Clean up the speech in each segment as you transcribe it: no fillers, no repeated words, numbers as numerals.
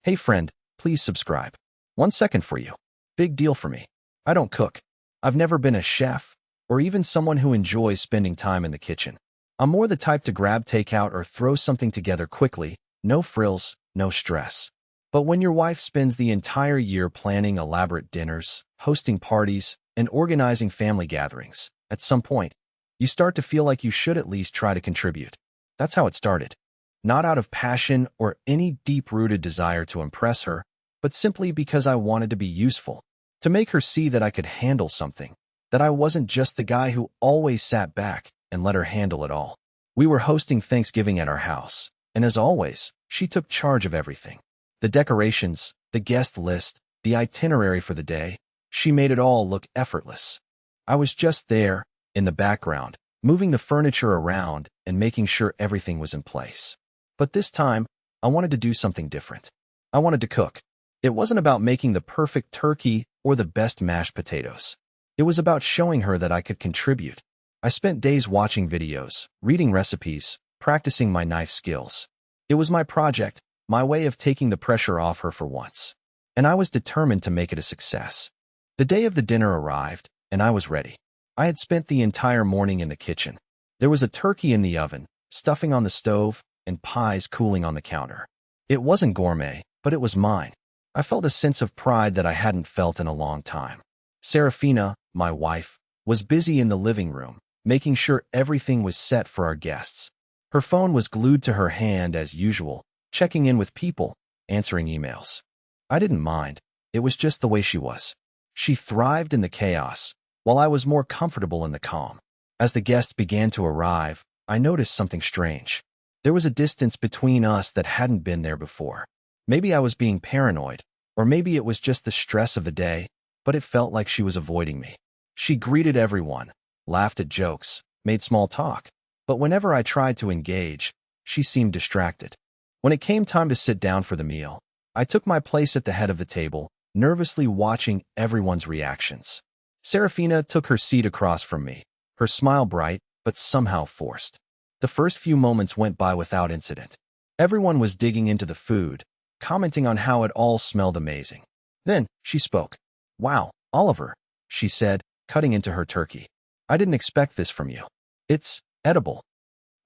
Hey friend, please subscribe. 1 second for you. Big deal for me. I don't cook. I've never been a chef, or even someone who enjoys spending time in the kitchen. I'm more the type to grab takeout or throw something together quickly, no frills, no stress. But when your wife spends the entire year planning elaborate dinners, hosting parties, and organizing family gatherings, at some point, you start to feel like you should at least try to contribute. That's how it started. Not out of passion or any deep-rooted desire to impress her, but simply because I wanted to be useful, to make her see that I could handle something, that I wasn't just the guy who always sat back and let her handle it all. We were hosting Thanksgiving at our house, and as always, she took charge of everything. The decorations, the guest list, the itinerary for the day, she made it all look effortless. I was just there, in the background, moving the furniture around and making sure everything was in place. But this time, I wanted to do something different. I wanted to cook. It wasn't about making the perfect turkey or the best mashed potatoes. It was about showing her that I could contribute. I spent days watching videos, reading recipes, practicing my knife skills. It was my project, my way of taking the pressure off her for once. And I was determined to make it a success. The day of the dinner arrived, and I was ready. I had spent the entire morning in the kitchen. There was a turkey in the oven, stuffing on the stove, and pies cooling on the counter. It wasn't gourmet, but it was mine. I felt a sense of pride that I hadn't felt in a long time. Seraphina, my wife, was busy in the living room, making sure everything was set for our guests. Her phone was glued to her hand as usual, checking in with people, answering emails. I didn't mind. It was just the way she was. She thrived in the chaos, while I was more comfortable in the calm. As the guests began to arrive, I noticed something strange. There was a distance between us that hadn't been there before. Maybe I was being paranoid, or maybe it was just the stress of the day, but it felt like she was avoiding me. She greeted everyone, laughed at jokes, made small talk, but whenever I tried to engage, she seemed distracted. When it came time to sit down for the meal, I took my place at the head of the table, nervously watching everyone's reactions. Seraphina took her seat across from me, her smile bright, but somehow forced. The first few moments went by without incident. Everyone was digging into the food, commenting on how it all smelled amazing. Then, she spoke. "Wow, Oliver," she said, cutting into her turkey. "I didn't expect this from you. It's edible."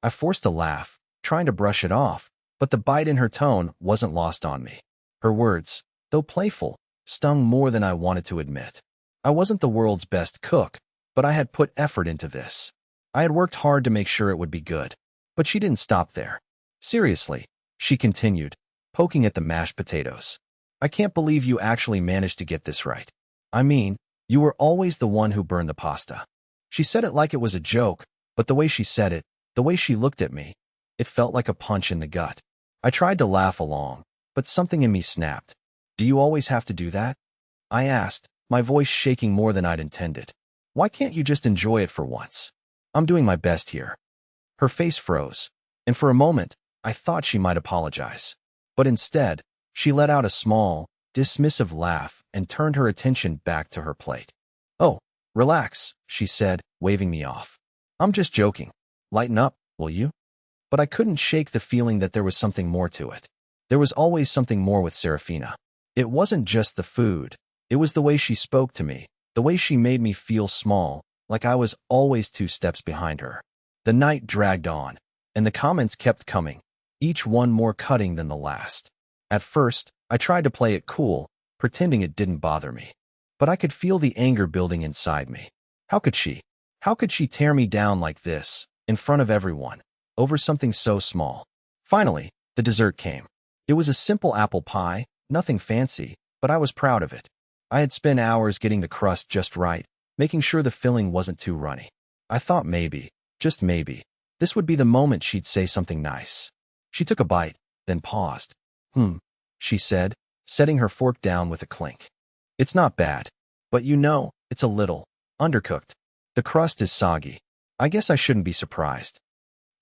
I forced a laugh, trying to brush it off, but the bite in her tone wasn't lost on me. Her words, though playful, stung more than I wanted to admit. I wasn't the world's best cook, but I had put effort into this. I had worked hard to make sure it would be good. But she didn't stop there. "Seriously," she continued, poking at the mashed potatoes. "I can't believe you actually managed to get this right. I mean, you were always the one who burned the pasta." She said it like it was a joke, but the way she said it, the way she looked at me, it felt like a punch in the gut. I tried to laugh along, but something in me snapped. "Do you always have to do that?" I asked, my voice shaking more than I'd intended. "Why can't you just enjoy it for once? I'm doing my best here." Her face froze, and for a moment, I thought she might apologize. But instead, she let out a small, dismissive laugh and turned her attention back to her plate. "Oh, relax," she said, waving me off. "I'm just joking. Lighten up, will you?" But I couldn't shake the feeling that there was something more to it. There was always something more with Seraphina. It wasn't just the food. It was the way she spoke to me, the way she made me feel small, like I was always 2 steps behind her. The night dragged on, and the comments kept coming, each one more cutting than the last. At first, I tried to play it cool, pretending it didn't bother me. But I could feel the anger building inside me. How could she? How could she tear me down like this, in front of everyone, over something so small? Finally, the dessert came. It was a simple apple pie, nothing fancy, but I was proud of it. I had spent hours getting the crust just right, making sure the filling wasn't too runny. I thought maybe, just maybe, this would be the moment she'd say something nice. She took a bite, then paused. She said, setting her fork down with a clink. "It's not bad, but it's a little undercooked. The crust is soggy. I guess I shouldn't be surprised."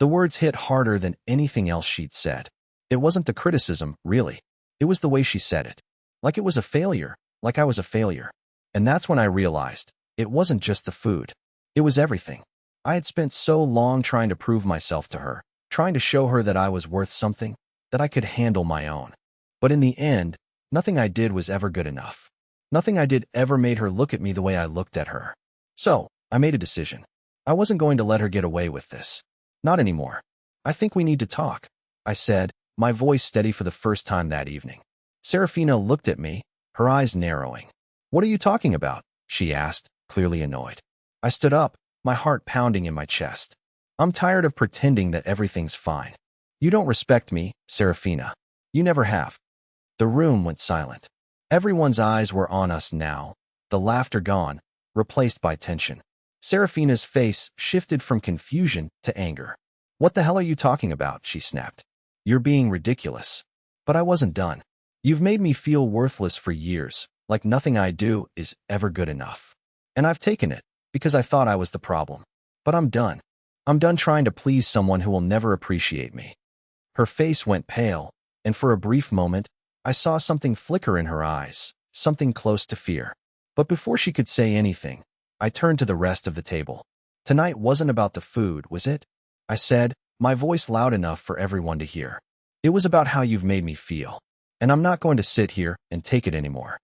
The words hit harder than anything else she'd said. It wasn't the criticism, really. It was the way she said it. Like it was a failure, like I was a failure. And that's when I realized, it wasn't just the food. It was everything. I had spent so long trying to prove myself to her, trying to show her that I was worth something, that I could handle my own. But in the end, nothing I did was ever good enough. Nothing I did ever made her look at me the way I looked at her. So, I made a decision. I wasn't going to let her get away with this. Not anymore. I think we need to talk, I said, my voice steady for the first time that evening. Seraphina looked at me, her eyes narrowing. What are you talking about? She asked, clearly annoyed. I stood up, my heart pounding in my chest. I'm tired of pretending that everything's fine. You don't respect me, Seraphina. You never have. The room went silent. Everyone's eyes were on us now, the laughter gone, replaced by tension. Seraphina's face shifted from confusion to anger. What the hell are you talking about? She snapped. You're being ridiculous. But I wasn't done. You've made me feel worthless for years, like nothing I do is ever good enough. And I've taken it, because I thought I was the problem. But I'm done. I'm done trying to please someone who will never appreciate me. Her face went pale, and for a brief moment, I saw something flicker in her eyes, something close to fear. But before she could say anything, I turned to the rest of the table. Tonight wasn't about the food, was it? I said, my voice loud enough for everyone to hear. It was about how you've made me feel. And I'm not going to sit here and take it anymore.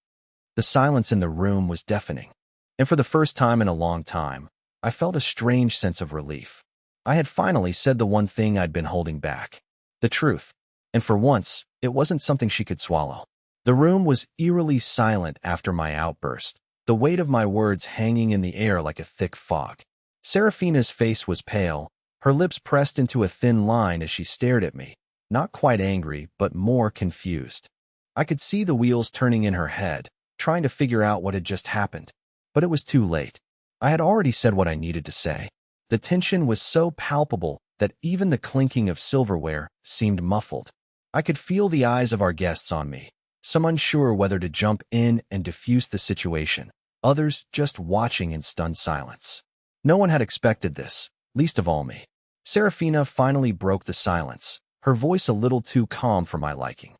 The silence in the room was deafening. And for the first time in a long time, I felt a strange sense of relief. I had finally said the one thing I'd been holding back. The truth. And for once, it wasn't something she could swallow. The room was eerily silent after my outburst, the weight of my words hanging in the air like a thick fog. Seraphina's face was pale, her lips pressed into a thin line as she stared at me, not quite angry, but more confused. I could see the wheels turning in her head, trying to figure out what had just happened. But it was too late. I had already said what I needed to say. The tension was so palpable that even the clinking of silverware seemed muffled. I could feel the eyes of our guests on me, some unsure whether to jump in and diffuse the situation, others just watching in stunned silence. No one had expected this, least of all me. Seraphina finally broke the silence, her voice a little too calm for my liking.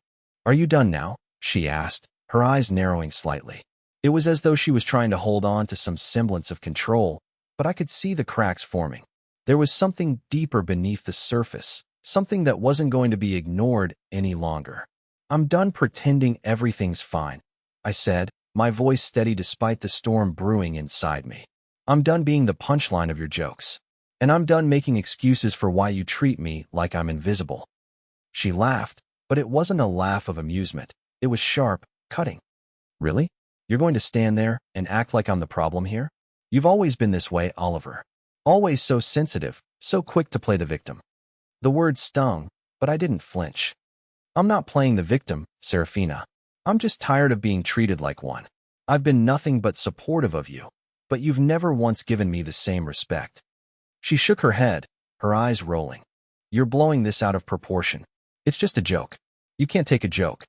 Are you done now? She asked, her eyes narrowing slightly. It was as though she was trying to hold on to some semblance of control, but I could see the cracks forming. There was something deeper beneath the surface, something that wasn't going to be ignored any longer. I'm done pretending everything's fine, I said, my voice steady despite the storm brewing inside me. I'm done being the punchline of your jokes. And I'm done making excuses for why you treat me like I'm invisible. She laughed, but it wasn't a laugh of amusement. It was sharp, cutting. Really? You're going to stand there and act like I'm the problem here? You've always been this way, Oliver. Always so sensitive, so quick to play the victim. The words stung, but I didn't flinch. I'm not playing the victim, Seraphina. I'm just tired of being treated like one. I've been nothing but supportive of you, but you've never once given me the same respect. She shook her head, her eyes rolling. You're blowing this out of proportion. It's just a joke. You can't take a joke.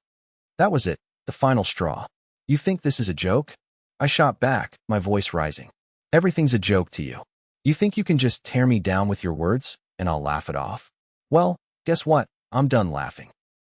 That was it, the final straw. You think this is a joke? I shot back, my voice rising. Everything's a joke to you. You think you can just tear me down with your words, and I'll laugh it off? Well, guess what? I'm done laughing.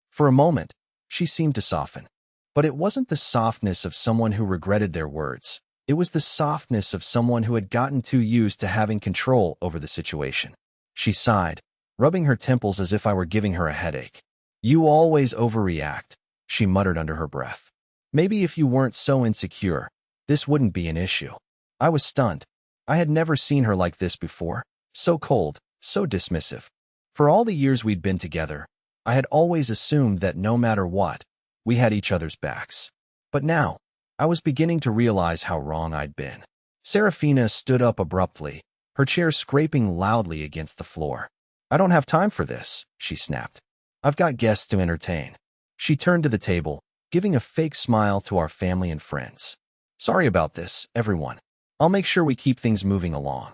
For a moment, she seemed to soften. But it wasn't the softness of someone who regretted their words. It was the softness of someone who had gotten too used to having control over the situation. She sighed, rubbing her temples as if I were giving her a headache. You always overreact, she muttered under her breath. Maybe if you weren't so insecure, this wouldn't be an issue. I was stunned. I had never seen her like this before, so cold, so dismissive. For all the years we'd been together, I had always assumed that no matter what, we had each other's backs. But now, I was beginning to realize how wrong I'd been. Seraphina stood up abruptly, her chair scraping loudly against the floor. I don't have time for this, she snapped. I've got guests to entertain. She turned to the table, giving a fake smile to our family and friends. Sorry about this, everyone. I'll make sure we keep things moving along.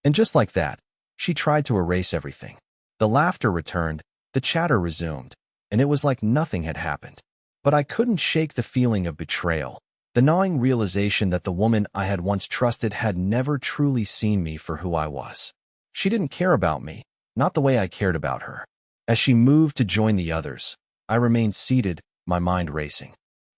And just like that, she tried to erase everything. The laughter returned, the chatter resumed, and it was like nothing had happened. But I couldn't shake the feeling of betrayal, the gnawing realization that the woman I had once trusted had never truly seen me for who I was. She didn't care about me, not the way I cared about her. As she moved to join the others, I remained seated, my mind racing.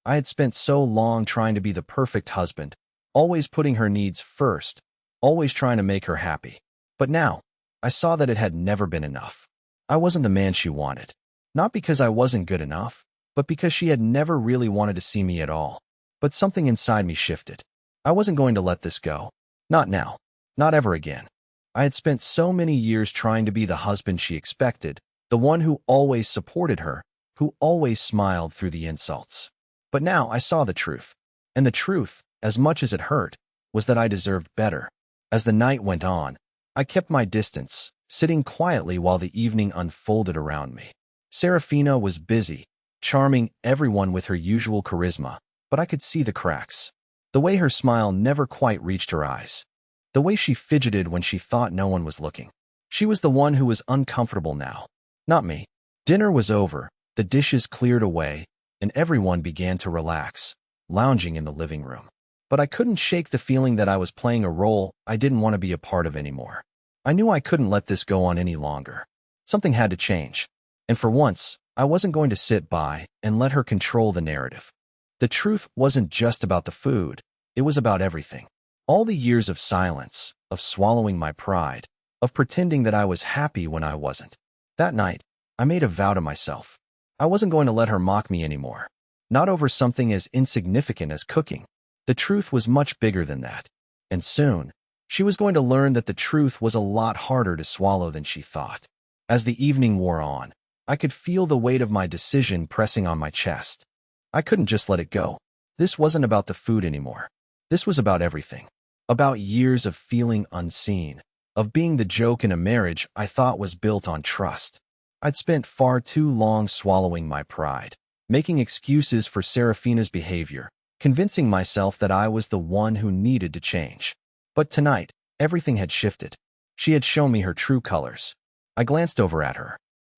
I had spent so long trying to be the perfect husband, always putting her needs first, always trying to make her happy. But now, I saw that it had never been enough. I wasn't the man she wanted. Not because I wasn't good enough, but because she had never really wanted to see me at all. But something inside me shifted. I wasn't going to let this go. Not now. Not ever again. I had spent so many years trying to be the husband she expected, the one who always supported her, who always smiled through the insults. But now I saw the truth. And the truth, as much as it hurt, was that I deserved better. As the night went on, I kept my distance, sitting quietly while the evening unfolded around me. Seraphina was busy, charming everyone with her usual charisma, but I could see the cracks. The way her smile never quite reached her eyes. The way she fidgeted when she thought no one was looking. She was the one who was uncomfortable now, not me. Dinner was over, the dishes cleared away, and everyone began to relax, lounging in the living room. But I couldn't shake the feeling that I was playing a role I didn't want to be a part of anymore. I knew I couldn't let this go on any longer. Something had to change. And for once, I wasn't going to sit by and let her control the narrative. The truth wasn't just about the food, it was about everything. All the years of silence, of swallowing my pride, of pretending that I was happy when I wasn't. That night, I made a vow to myself. I wasn't going to let her mock me anymore. Not over something as insignificant as cooking. The truth was much bigger than that. And soon, she was going to learn that the truth was a lot harder to swallow than she thought. As the evening wore on, I could feel the weight of my decision pressing on my chest. I couldn't just let it go. This wasn't about the food anymore. This was about everything. About years of feeling unseen, of being the joke in a marriage I thought was built on trust. I'd spent far too long swallowing my pride, making excuses for Seraphina's behavior, convincing myself that I was the one who needed to change. But tonight, everything had shifted. She had shown me her true colors. I glanced over at her.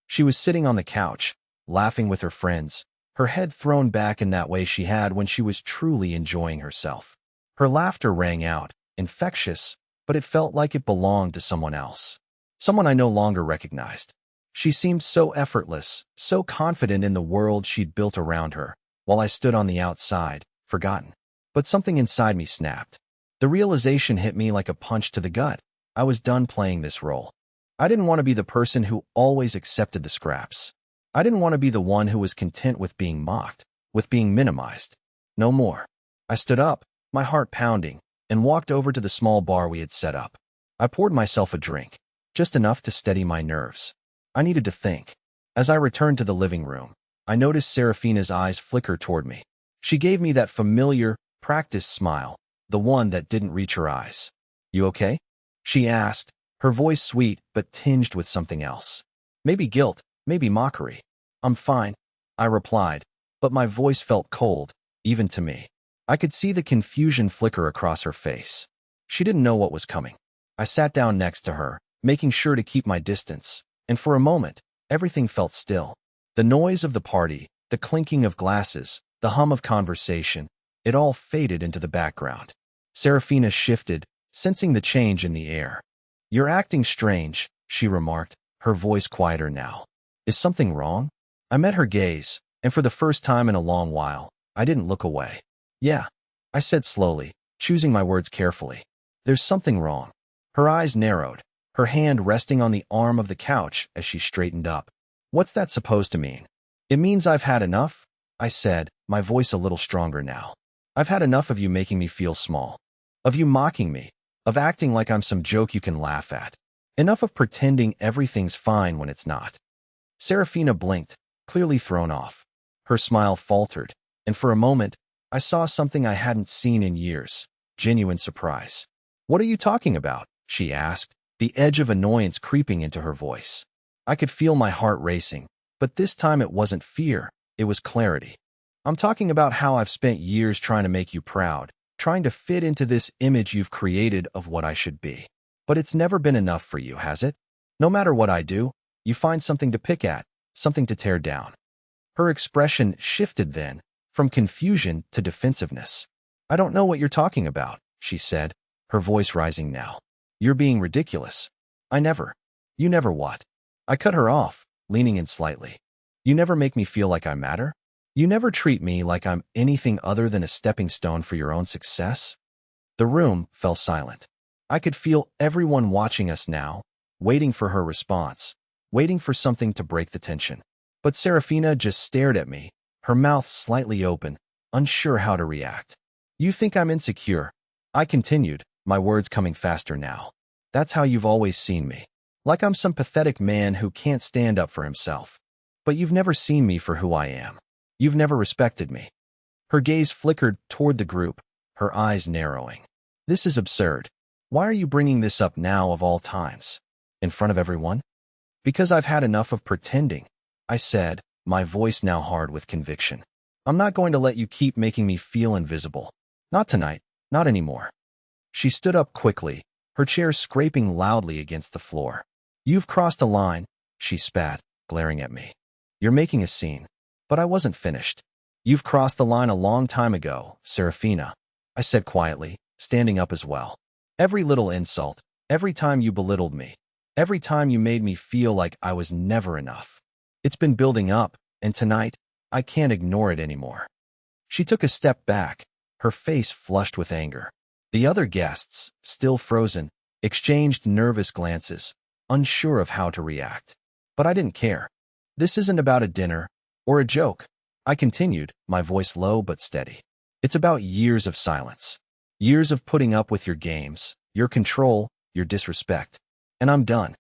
She was sitting on the couch, laughing with her friends, her head thrown back in that way she had when she was truly enjoying herself. Her laughter rang out, infectious, but it felt like it belonged to someone else. Someone I no longer recognized. She seemed so effortless, so confident in the world she'd built around her, while I stood on the outside, forgotten. But something inside me snapped. The realization hit me like a punch to the gut. I was done playing this role. I didn't want to be the person who always accepted the scraps. I didn't want to be the one who was content with being mocked, with being minimized. No more. I stood up, my heart pounding, and walked over to the small bar we had set up. I poured myself a drink, just enough to steady my nerves. I needed to think. As I returned to the living room, I noticed Seraphina's eyes flicker toward me. She gave me that familiar, practiced smile, the one that didn't reach her eyes. "You okay?" she asked, her voice sweet but tinged with something else. Maybe guilt, maybe mockery. "I'm fine," I replied, but my voice felt cold, even to me. I could see the confusion flicker across her face. She didn't know what was coming. I sat down next to her, making sure to keep my distance, and for a moment, everything felt still. The noise of the party, the clinking of glasses, the hum of conversation, it all faded into the background. Seraphina shifted, sensing the change in the air. "You're acting strange," she remarked, her voice quieter now. "Is something wrong?" I met her gaze, and for the first time in a long while, I didn't look away. "Yeah," I said slowly, choosing my words carefully. "There's something wrong." Her eyes narrowed, her hand resting on the arm of the couch as she straightened up. "What's that supposed to mean?" "It means I've had enough," I said, my voice a little stronger now. "I've had enough of you making me feel small. Of you mocking me. Of acting like I'm some joke you can laugh at. Enough of pretending everything's fine when it's not." Seraphina blinked, clearly thrown off. Her smile faltered, and for a moment, I saw something I hadn't seen in years, genuine surprise. "What are you talking about?" she asked, the edge of annoyance creeping into her voice. I could feel my heart racing, but this time it wasn't fear, it was clarity. "I'm talking about how I've spent years trying to make you proud, trying to fit into this image you've created of what I should be. But it's never been enough for you, has it? No matter what I do, you find something to pick at, something to tear down." Her expression shifted then, from confusion to defensiveness. "I don't know what you're talking about," she said, her voice rising now. "You're being ridiculous. You never what?" I cut her off, leaning in slightly. "You never make me feel like I matter? You never treat me like I'm anything other than a stepping stone for your own success?" The room fell silent. I could feel everyone watching us now, waiting for her response, waiting for something to break the tension. But Seraphina just stared at me, her mouth slightly open, unsure how to react. You think I'm insecure? I continued, my words coming faster now. That's how you've always seen me. Like I'm some pathetic man who can't stand up for himself. But you've never seen me for who I am. You've never respected me. Her gaze flickered toward the group, her eyes narrowing. This is absurd. Why are you bringing this up now of all times? In front of everyone? Because I've had enough of pretending, I said, my voice now hard with conviction. I'm not going to let you keep making me feel invisible. Not tonight, not anymore. She stood up quickly, her chair scraping loudly against the floor. You've crossed a line, she spat, glaring at me. You're making a scene. But I wasn't finished. You've crossed the line a long time ago, Seraphina, I said quietly, standing up as well. Every little insult, every time you belittled me, every time you made me feel like I was never enough. It's been building up, and tonight, I can't ignore it anymore. She took a step back, her face flushed with anger. The other guests, still frozen, exchanged nervous glances, unsure of how to react. But I didn't care. This isn't about a dinner or a joke, I continued, my voice low but steady. It's about years of silence. Years of putting up with your games, your control, your disrespect. And I'm done.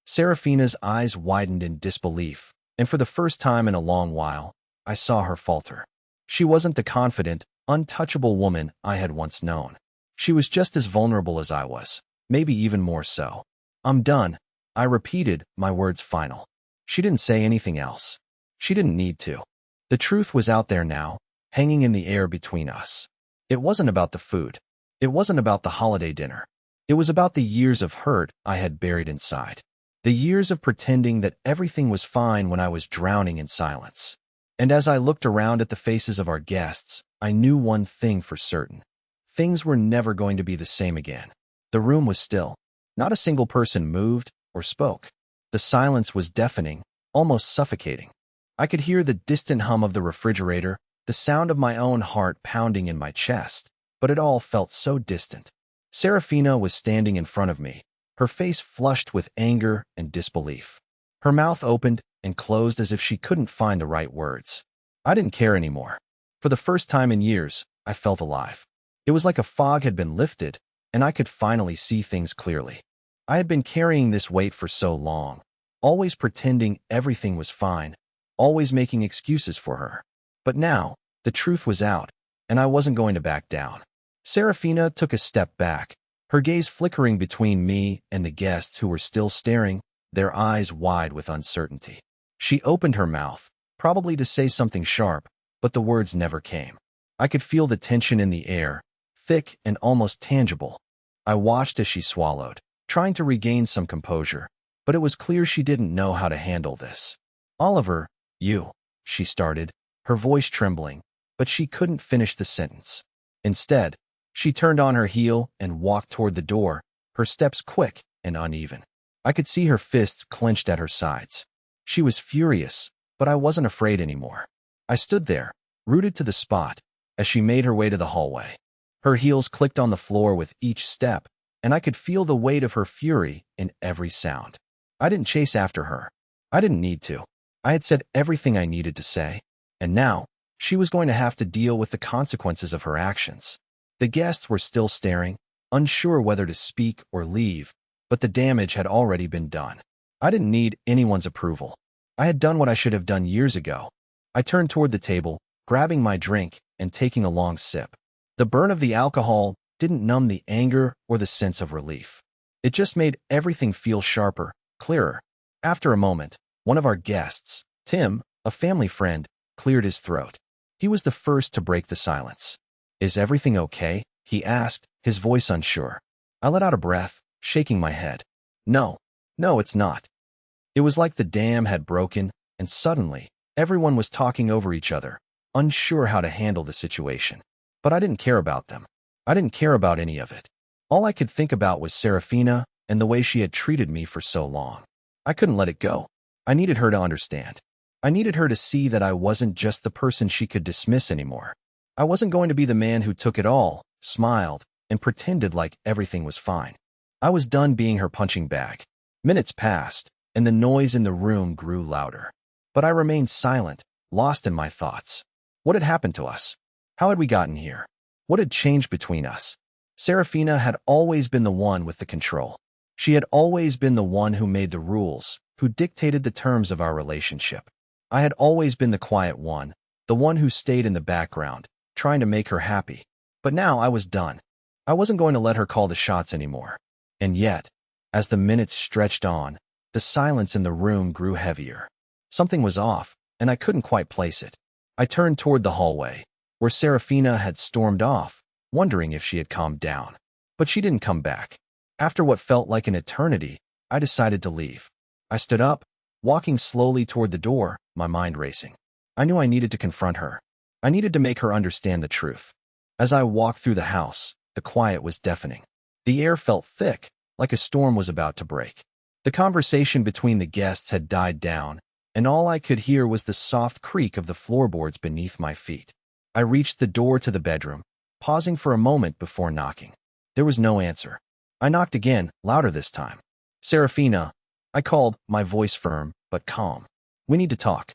Seraphina's eyes widened in disbelief, and for the first time in a long while, I saw her falter. She wasn't the confident, untouchable woman I had once known. She was just as vulnerable as I was, maybe even more so. I'm done, I repeated, my words final. She didn't say anything else. She didn't need to. The truth was out there now, hanging in the air between us. It wasn't about the food. It wasn't about the holiday dinner. It was about the years of hurt I had buried inside. The years of pretending that everything was fine when I was drowning in silence. And as I looked around at the faces of our guests, I knew one thing for certain. Things were never going to be the same again. The room was still. Not a single person moved or spoke. The silence was deafening, almost suffocating. I could hear the distant hum of the refrigerator, the sound of my own heart pounding in my chest, but it all felt so distant. Seraphina was standing in front of me, her face flushed with anger and disbelief. Her mouth opened and closed as if she couldn't find the right words. I didn't care anymore. For the first time in years, I felt alive. It was like a fog had been lifted, and I could finally see things clearly. I had been carrying this weight for so long, always pretending everything was fine, always making excuses for her. But now, the truth was out, and I wasn't going to back down. Seraphina took a step back, her gaze flickering between me and the guests who were still staring, their eyes wide with uncertainty. She opened her mouth, probably to say something sharp, but the words never came. I could feel the tension in the air, thick and almost tangible. I watched as she swallowed, trying to regain some composure, but it was clear she didn't know how to handle this. Oliver, she started, her voice trembling, but she couldn't finish the sentence. Instead, she turned on her heel and walked toward the door, her steps quick and uneven. I could see her fists clenched at her sides. She was furious, but I wasn't afraid anymore. I stood there, rooted to the spot, as she made her way to the hallway. Her heels clicked on the floor with each step, and I could feel the weight of her fury in every sound. I didn't chase after her. I didn't need to. I had said everything I needed to say, and now, she was going to have to deal with the consequences of her actions. The guests were still staring, unsure whether to speak or leave, but the damage had already been done. I didn't need anyone's approval. I had done what I should have done years ago. I turned toward the table, grabbing my drink and taking a long sip. The burn of the alcohol didn't numb the anger or the sense of relief. It just made everything feel sharper, clearer. After a moment, one of our guests, Tim, a family friend, cleared his throat. He was the first to break the silence. Is everything okay? He asked, his voice unsure. I let out a breath, shaking my head. No, it's not. It was like the dam had broken, and suddenly, everyone was talking over each other, unsure how to handle the situation. But I didn't care about them. I didn't care about any of it. All I could think about was Seraphina and the way she had treated me for so long. I couldn't let it go. I needed her to understand. I needed her to see that I wasn't just the person she could dismiss anymore. I wasn't going to be the man who took it all, smiled, and pretended like everything was fine. I was done being her punching bag. Minutes passed, and the noise in the room grew louder. But I remained silent, lost in my thoughts. What had happened to us? How had we gotten here? What had changed between us? Seraphina had always been the one with the control. She had always been the one who made the rules, who dictated the terms of our relationship. I had always been the quiet one, the one who stayed in the background, trying to make her happy. But now I was done. I wasn't going to let her call the shots anymore. And yet, as the minutes stretched on, the silence in the room grew heavier. Something was off, and I couldn't quite place it. I turned toward the hallway, where Seraphina had stormed off, wondering if she had calmed down. But she didn't come back. After what felt like an eternity, I decided to leave. I stood up, walking slowly toward the door, my mind racing. I knew I needed to confront her. I needed to make her understand the truth. As I walked through the house, the quiet was deafening. The air felt thick, like a storm was about to break. The conversation between the guests had died down, and all I could hear was the soft creak of the floorboards beneath my feet. I reached the door to the bedroom, pausing for a moment before knocking. There was no answer. I knocked again, louder this time. "Seraphina," I called, my voice firm but calm. "We need to talk."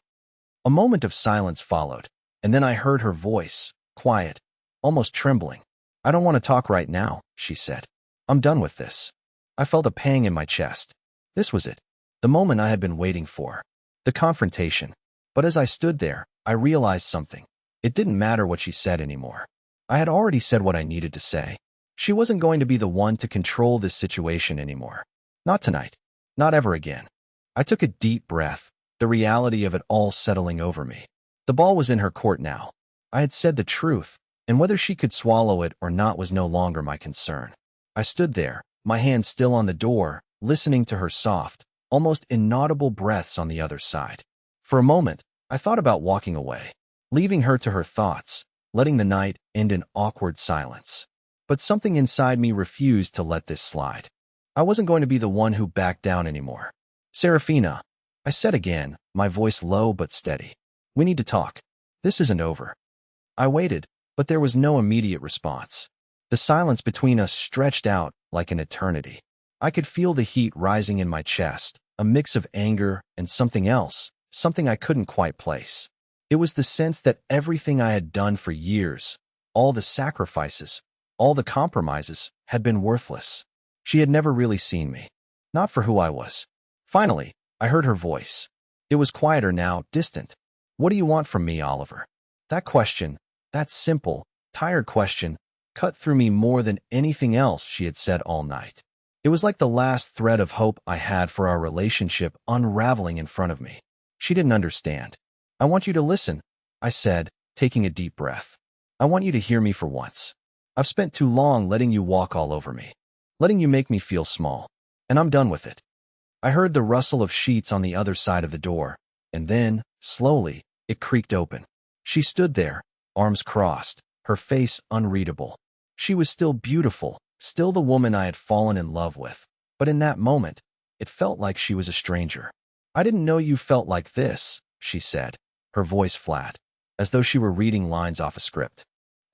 A moment of silence followed, and then I heard her voice, quiet, almost trembling. "I don't want to talk right now," she said. "I'm done with this." I felt a pang in my chest. This was it, the moment I had been waiting for. The confrontation. But as I stood there, I realized something. It didn't matter what she said anymore. I had already said what I needed to say. She wasn't going to be the one to control this situation anymore. Not tonight. Not ever again. I took a deep breath, the reality of it all settling over me. The ball was in her court now. I had said the truth, and whether she could swallow it or not was no longer my concern. I stood there, my hand still on the door, listening to her soft, almost inaudible breaths on the other side. For a moment, I thought about walking away, leaving her to her thoughts, letting the night end in awkward silence. But something inside me refused to let this slide. I wasn't going to be the one who backed down anymore. "Seraphina," I said again, my voice low but steady. "We need to talk. This isn't over." I waited, but there was no immediate response. The silence between us stretched out like an eternity. I could feel the heat rising in my chest, a mix of anger and something else, something I couldn't quite place. It was the sense that everything I had done for years, all the sacrifices, all the compromises, had been worthless. She had never really seen me. Not for who I was. Finally, I heard her voice. It was quieter now, distant. "What do you want from me, Oliver?" That question, that simple, tired question, cut through me more than anything else she had said all night. It was like the last thread of hope I had for our relationship unraveling in front of me. She didn't understand. "I want you to listen," I said, taking a deep breath. "I want you to hear me for once. I've spent too long letting you walk all over me, letting you make me feel small, and I'm done with it." I heard the rustle of sheets on the other side of the door, and then, slowly, it creaked open. She stood there, arms crossed, her face unreadable. She was still beautiful, still the woman I had fallen in love with, but in that moment, it felt like she was a stranger. "I didn't know you felt like this," she said, her voice flat, as though she were reading lines off a script.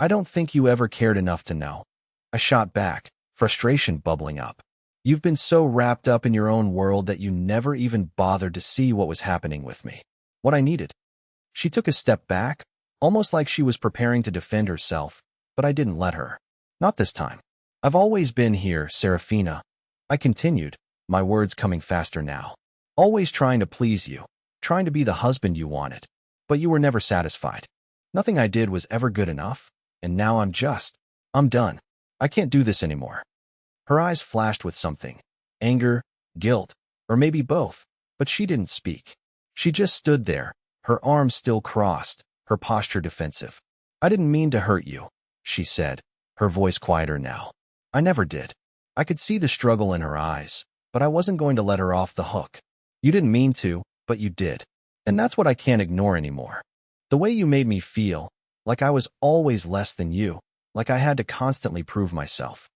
"I don't think you ever cared enough to know." I shot back, frustration bubbling up. "You've been so wrapped up in your own world that you never even bothered to see what was happening with me, what I needed." She took a step back, almost like she was preparing to defend herself, but I didn't let her. "Not this time. I've always been here, Seraphina," I continued, my words coming faster now. "Always trying to please you, trying to be the husband you wanted, but you were never satisfied. Nothing I did was ever good enough, and now I'm done. I can't do this anymore." Her eyes flashed with something, anger, guilt, or maybe both, but she didn't speak. She just stood there, her arms still crossed, her posture defensive. "I didn't mean to hurt you," she said, her voice quieter now. "I never did." I could see the struggle in her eyes, but I wasn't going to let her off the hook. "You didn't mean to, but you did. And that's what I can't ignore anymore. The way you made me feel, like I was always less than you, like I had to constantly prove myself."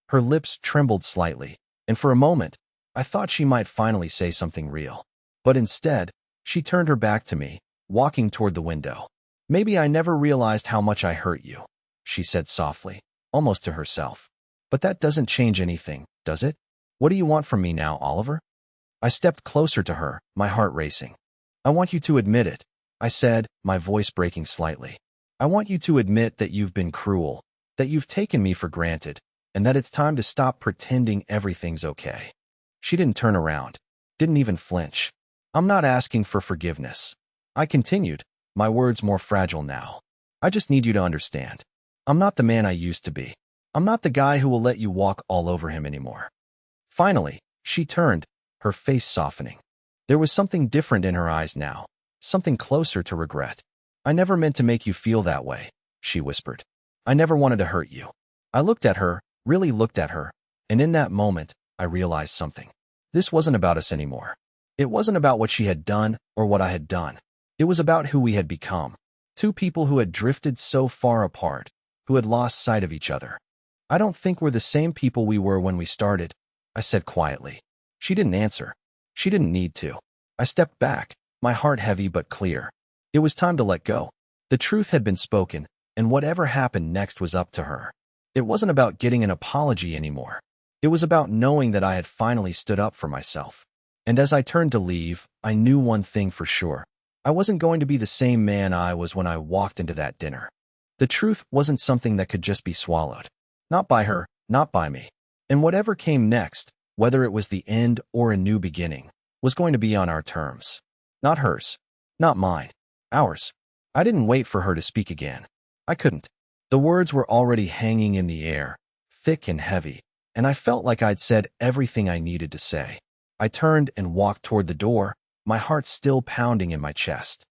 Her lips trembled slightly, and for a moment, I thought she might finally say something real. But instead, she turned her back to me, walking toward the window. "Maybe I never realized how much I hurt you," she said softly, almost to herself. "But that doesn't change anything, does it? What do you want from me now, Oliver?" I stepped closer to her, my heart racing. "I want you to admit it. I said, my voice breaking slightly. I want you to admit that you've been cruel, that you've taken me for granted, and that it's time to stop pretending everything's okay. She didn't turn around, didn't even flinch. I'm not asking for forgiveness. I continued, my words more fragile now. I just need you to understand. I'm not the man I used to be. I'm not the guy who will let you walk all over him anymore. Finally, she turned, her face softening. There was something different in her eyes now, something closer to regret. I never meant to make you feel that way, she whispered. I never wanted to hurt you. I looked at her, really looked at her, and in that moment, I realized something. This wasn't about us anymore. It wasn't about what she had done or what I had done. It was about who we had become. Two people who had drifted so far apart, who had lost sight of each other. I don't think we're the same people we were when we started, I said quietly. She didn't answer. She didn't need to. I stepped back, my heart heavy but clear. It was time to let go. The truth had been spoken, and whatever happened next was up to her. It wasn't about getting an apology anymore. It was about knowing that I had finally stood up for myself. And as I turned to leave, I knew one thing for sure. I wasn't going to be the same man I was when I walked into that dinner. The truth wasn't something that could just be swallowed. Not by her, not by me. And whatever came next, whether it was the end or a new beginning, was going to be on our terms. Not hers. Not mine. Ours. I didn't wait for her to speak again. I couldn't. The words were already hanging in the air, thick and heavy, and I felt like I'd said everything I needed to say. I turned and walked toward the door, my heart still pounding in my chest.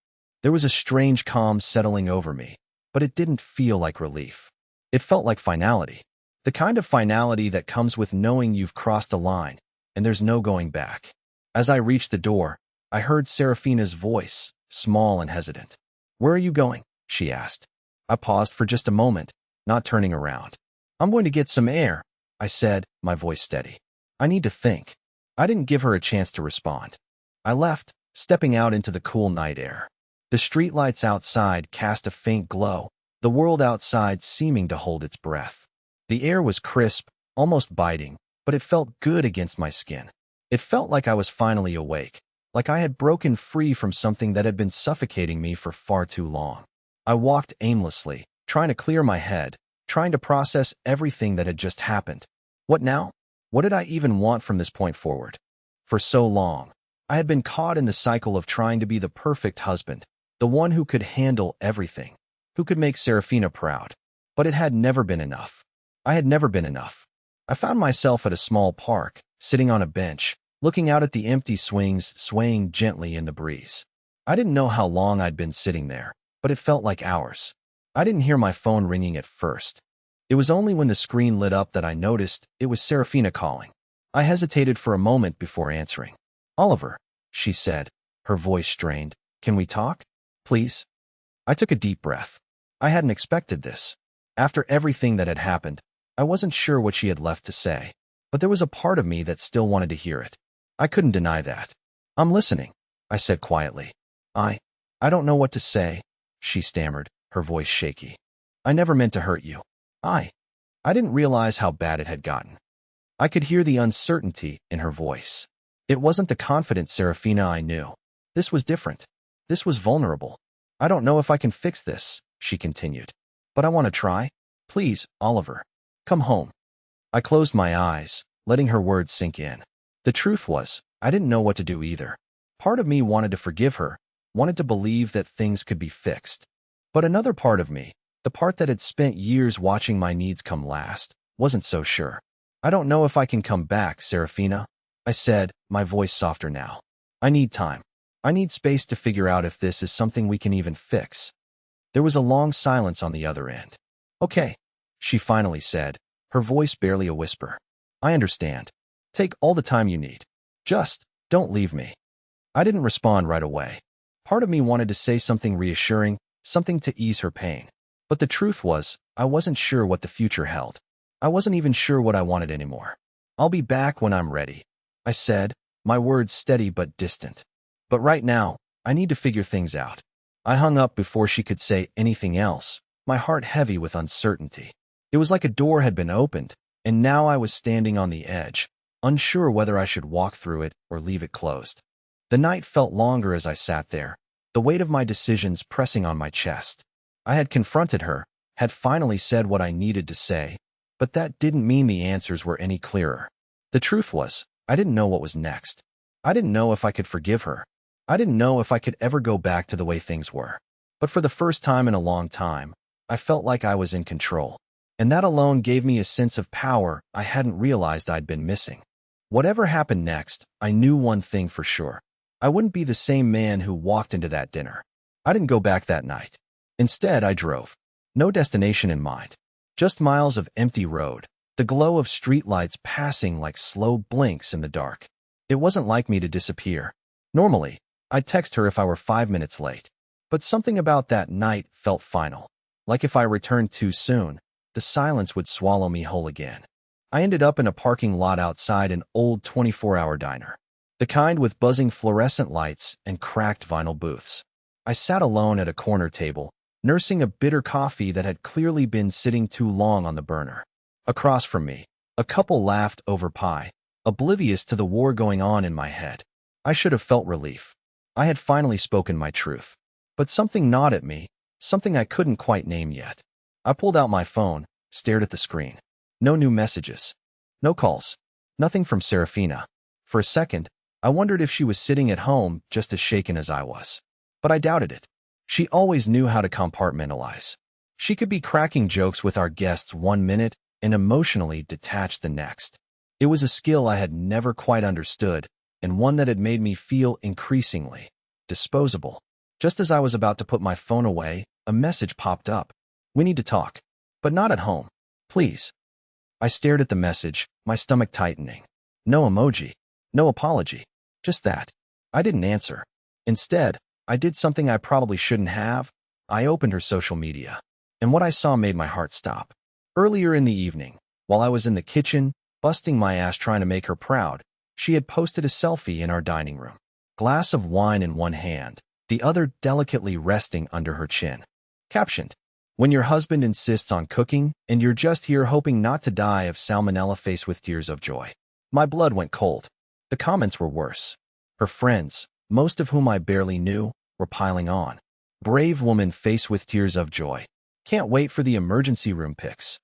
There was a strange calm settling over me, but it didn't feel like relief. It felt like finality. The kind of finality that comes with knowing you've crossed a line, and there's no going back. As I reached the door, I heard Seraphina's voice, small and hesitant. Where are you going? She asked. I paused for just a moment, not turning around. I'm going to get some air, I said, my voice steady. I need to think. I didn't give her a chance to respond. I left, stepping out into the cool night air. The streetlights outside cast a faint glow, the world outside seeming to hold its breath. The air was crisp, almost biting, but it felt good against my skin. It felt like I was finally awake, like I had broken free from something that had been suffocating me for far too long. I walked aimlessly, trying to clear my head, trying to process everything that had just happened. What now? What did I even want from this point forward? For so long, I had been caught in the cycle of trying to be the perfect husband, the one who could handle everything, who could make Seraphina proud. But it had never been enough. I had never been enough. I found myself at a small park, sitting on a bench, looking out at the empty swings swaying gently in the breeze. I didn't know how long I'd been sitting there, but it felt like hours. I didn't hear my phone ringing at first. It was only when the screen lit up that I noticed it was Seraphina calling. I hesitated for a moment before answering. Oliver, she said, her voice strained. Can we talk? Please? I took a deep breath. I hadn't expected this. After everything that had happened, I wasn't sure what she had left to say, but there was a part of me that still wanted to hear it. I couldn't deny that. I'm listening, I said quietly. I don't know what to say, she stammered, her voice shaky. I never meant to hurt you. I didn't realize how bad it had gotten. I could hear the uncertainty in her voice. It wasn't the confident Seraphina I knew. This was different. This was vulnerable. I don't know if I can fix this, she continued. But I want to try. Please, Oliver. Come home. I closed my eyes, letting her words sink in. The truth was, I didn't know what to do either. Part of me wanted to forgive her, wanted to believe that things could be fixed. But another part of me, the part that had spent years watching my needs come last, wasn't so sure. I don't know if I can come back, Seraphina, I said, my voice softer now. I need time. I need space to figure out if this is something we can even fix. There was a long silence on the other end. Okay, she finally said, her voice barely a whisper. I understand. Take all the time you need. Just don't leave me. I didn't respond right away. Part of me wanted to say something reassuring, something to ease her pain. But the truth was, I wasn't sure what the future held. I wasn't even sure what I wanted anymore. I'll be back when I'm ready, I said, my words steady but distant. But right now, I need to figure things out. I hung up before she could say anything else, my heart heavy with uncertainty. It was like a door had been opened, and now I was standing on the edge, unsure whether I should walk through it or leave it closed. The night felt longer as I sat there, the weight of my decisions pressing on my chest. I had confronted her, had finally said what I needed to say, but that didn't mean the answers were any clearer. The truth was, I didn't know what was next. I didn't know if I could forgive her. I didn't know if I could ever go back to the way things were. But for the first time in a long time, I felt like I was in control. And that alone gave me a sense of power I hadn't realized I'd been missing. Whatever happened next, I knew one thing for sure. I wouldn't be the same man who walked into that dinner. I didn't go back that night. Instead, I drove. No destination in mind. Just miles of empty road, the glow of streetlights passing like slow blinks in the dark. It wasn't like me to disappear. Normally, I'd text her if I were 5 minutes late. But something about that night felt final. Like if I returned too soon, the silence would swallow me whole again. I ended up in a parking lot outside an old 24-hour diner. The kind with buzzing fluorescent lights and cracked vinyl booths. I sat alone at a corner table, nursing a bitter coffee that had clearly been sitting too long on the burner. Across from me, a couple laughed over pie, oblivious to the war going on in my head. I should have felt relief. I had finally spoken my truth. But something gnawed at me, something I couldn't quite name yet. I pulled out my phone, stared at the screen. No new messages. No calls. Nothing from Seraphina. For a second, I wondered if she was sitting at home just as shaken as I was. But I doubted it. She always knew how to compartmentalize. She could be cracking jokes with our guests 1 minute and emotionally detached the next. It was a skill I had never quite understood, and one that had made me feel increasingly disposable. Just as I was about to put my phone away, a message popped up. We need to talk. But not at home. Please. I stared at the message, my stomach tightening. No emoji. No apology. Just that. I didn't answer. Instead, I did something I probably shouldn't have. I opened her social media. And what I saw made my heart stop. Earlier in the evening, while I was in the kitchen, busting my ass trying to make her proud, she had posted a selfie in our dining room. Glass of wine in one hand, the other delicately resting under her chin. Captioned, "When your husband insists on cooking, and you're just here hoping not to die of salmonella face with tears of joy." My blood went cold. The comments were worse. Her friends, most of whom I barely knew, were piling on. Brave woman face with tears of joy. Can't wait for the emergency room pics.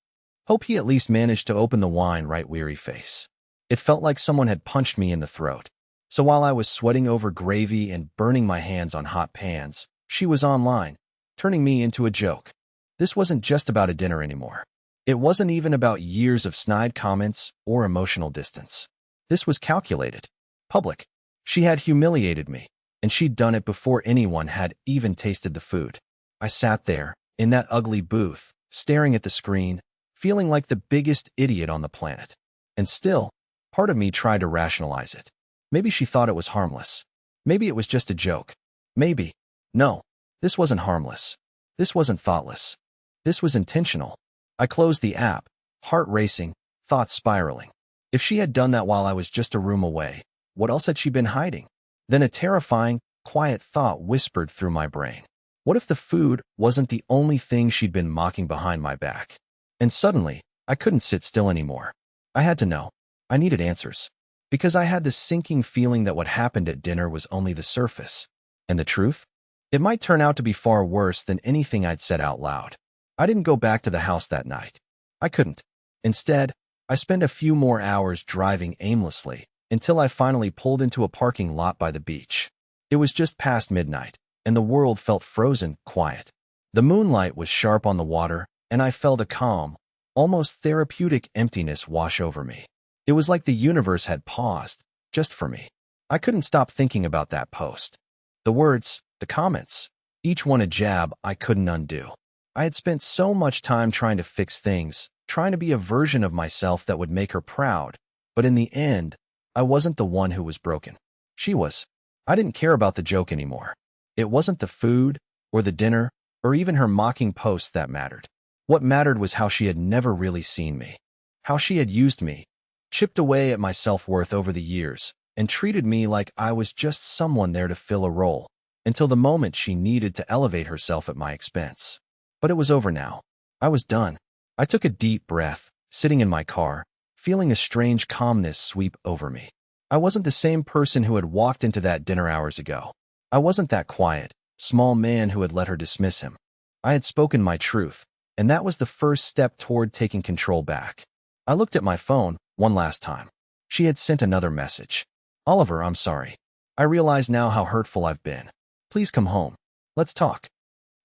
Hope he at least managed to open the wine right weary face. It felt like someone had punched me in the throat. So while I was sweating over gravy and burning my hands on hot pans, she was online, turning me into a joke. This wasn't just about a dinner anymore. It wasn't even about years of snide comments or emotional distance. This was calculated. Public. She had humiliated me, and she'd done it before anyone had even tasted the food. I sat there, in that ugly booth, staring at the screen, feeling like the biggest idiot on the planet. And still, part of me tried to rationalize it. Maybe she thought it was harmless. Maybe it was just a joke. Maybe. No, this wasn't harmless. This wasn't thoughtless. This was intentional. I closed the app, heart racing, thoughts spiraling. If she had done that while I was just a room away, what else had she been hiding? Then a terrifying, quiet thought whispered through my brain. What if the food wasn't the only thing she'd been mocking behind my back? And suddenly, I couldn't sit still anymore. I had to know. I needed answers. Because I had this sinking feeling that what happened at dinner was only the surface. And the truth? It might turn out to be far worse than anything I'd said out loud. I didn't go back to the house that night. I couldn't. Instead, I spent a few more hours driving aimlessly until I finally pulled into a parking lot by the beach. It was just past midnight, and the world felt frozen, quiet. The moonlight was sharp on the water, and I felt a calm, almost therapeutic emptiness wash over me. It was like the universe had paused, just for me. I couldn't stop thinking about that post. The words, the comments, each one a jab I couldn't undo. I had spent so much time trying to fix things, trying to be a version of myself that would make her proud, but in the end, I wasn't the one who was broken. She was. I didn't care about the joke anymore. It wasn't the food, or the dinner, or even her mocking posts that mattered. What mattered was how she had never really seen me. How she had used me, chipped away at my self-worth over the years, and treated me like I was just someone there to fill a role, until the moment she needed to elevate herself at my expense. But it was over now. I was done. I took a deep breath, sitting in my car, feeling a strange calmness sweep over me. I wasn't the same person who had walked into that dinner hours ago. I wasn't that quiet, small man who had let her dismiss him. I had spoken my truth, and that was the first step toward taking control back. I looked at my phone one last time. She had sent another message. Oliver, I'm sorry. I realize now how hurtful I've been. Please come home. Let's talk.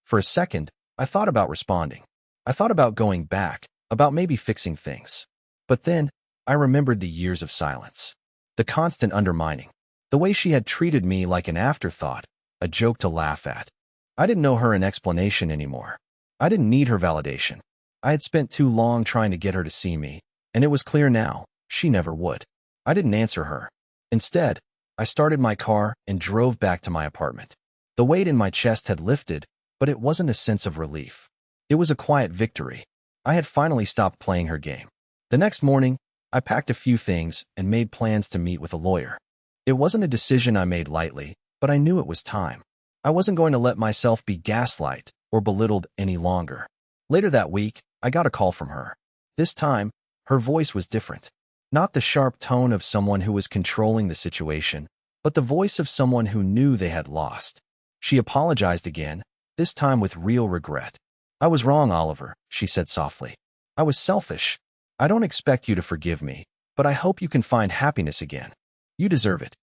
For a second, I thought about responding. I thought about going back, about maybe fixing things. But then, I remembered the years of silence. The constant undermining. The way she had treated me like an afterthought, a joke to laugh at. I didn't know her an explanation anymore. I didn't need her validation. I had spent too long trying to get her to see me, and it was clear now, she never would. I didn't answer her. Instead, I started my car and drove back to my apartment. The weight in my chest had lifted, but it wasn't a sense of relief. It was a quiet victory. I had finally stopped playing her game. The next morning, I packed a few things and made plans to meet with a lawyer. It wasn't a decision I made lightly, but I knew it was time. I wasn't going to let myself be gaslighted or belittled any longer. Later that week, I got a call from her. This time, her voice was different. Not the sharp tone of someone who was controlling the situation, but the voice of someone who knew they had lost. She apologized again, this time with real regret. I was wrong, Oliver, she said softly. I was selfish. I don't expect you to forgive me, but I hope you can find happiness again. You deserve it.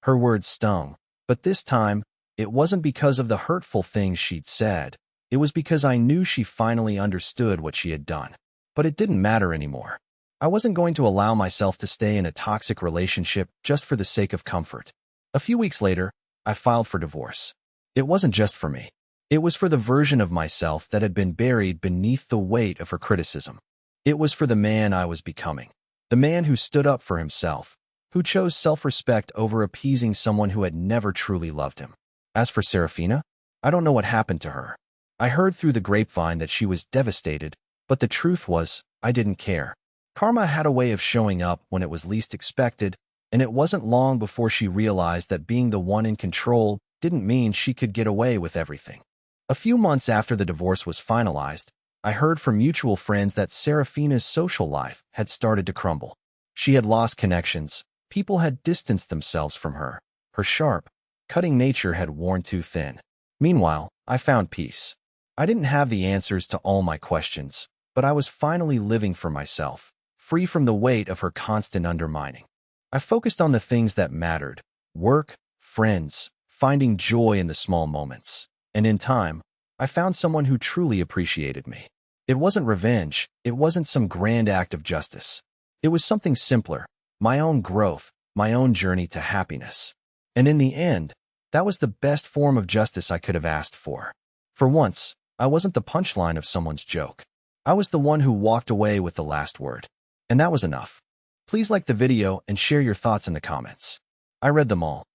Her words stung, but this time, it wasn't because of the hurtful things she'd said. It was because I knew she finally understood what she had done. But it didn't matter anymore. I wasn't going to allow myself to stay in a toxic relationship just for the sake of comfort. A few weeks later, I filed for divorce. It wasn't just for me. It was for the version of myself that had been buried beneath the weight of her criticism. It was for the man I was becoming. The man who stood up for himself, who chose self-respect over appeasing someone who had never truly loved him. As for Seraphina, I don't know what happened to her. I heard through the grapevine that she was devastated, but the truth was, I didn't care. Karma had a way of showing up when it was least expected, and it wasn't long before she realized that being the one in control didn't mean she could get away with everything. A few months after the divorce was finalized, I heard from mutual friends that Seraphina's social life had started to crumble. She had lost connections, people had distanced themselves from her, her sharp, cutting nature had worn too thin. Meanwhile, I found peace. I didn't have the answers to all my questions, but I was finally living for myself, free from the weight of her constant undermining. I focused on the things that mattered: work, friends, finding joy in the small moments. And in time, I found someone who truly appreciated me. It wasn't revenge, it wasn't some grand act of justice. It was something simpler, my own growth, my own journey to happiness. And in the end, that was the best form of justice I could have asked for. For once, I wasn't the punchline of someone's joke. I was the one who walked away with the last word. And that was enough. Please like the video and share your thoughts in the comments. I read them all.